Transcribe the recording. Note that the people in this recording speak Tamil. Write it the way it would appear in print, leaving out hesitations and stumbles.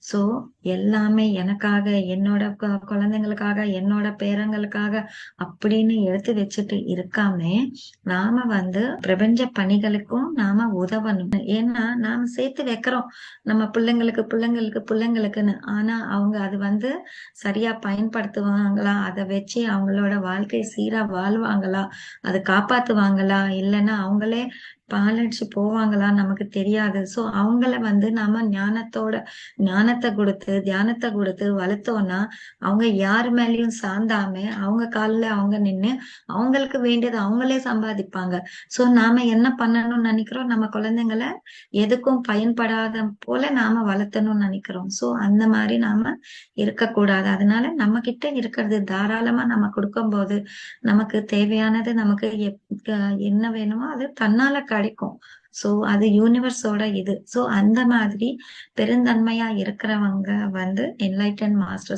சோ எல்லாமே எனக்காக, என்னோட குழந்தைங்களுக்காக, என்னோட பேரங்களுக்காக அப்படின்னு எடுத்து வச்சுட்டு இருக்காம, நாம பிரபஞ்ச பணிகளுக்கும் நாம உதவணும். ஏன்னா, நாம சேர்த்து வைக்கிறோம். நம்ம பிள்ளைங்களுக்கு, பிள்ளைங்களுக்கு, பிள்ளைங்களுக்குன்னு. ஆனா, அவங்க அது சரியா பயன்படுத்துவாங்களா? அத வச்சு அவங்களோட வாழ்க்கை சீரா வாழ்வாங்களா? அத காப்பாத்துவாங்களா? இல்லன்னா அவங்களே பாழடிச்சு போவாங்களா? நமக்கு தெரியாது. சோ அவங்கள நாம ஞானத்த குடுத்து, தியானத்த குடுத்து வளர்த்தோம்னா, அவங்க யார் மேலயும் சார்ந்தாம, அவங்க கால்ல அவங்க நின்னு, அவங்களுக்கு வேண்டியத அவங்களே சம்பாதிப்பாங்க. சோ நாம என்ன பண்ணணும்னு நெனைக்கிறோம்? நம்ம குழந்தைங்கள எதுக்கும் பயன்படாத போல நாம வளர்த்தணும்னு நெனைக்கிறோம். சோ அந்த மாரி நாம இருக்கக்கூடாது. அதனால நம்ம கிட்ட இருக்கிறது தாராளமா நம்ம குடுக்கும்போது, நமக்கு தேவையானது நமக்கு என்ன வேணுமோ அது தன்னால கிடைக்கும். சோ அது யூனிவர்ஸோட இது. சோ அந்த மாதிரி பெருந்தன்மையா இருக்கிறவங்க என்லைட்டன் மாஸ்டர்ஸ்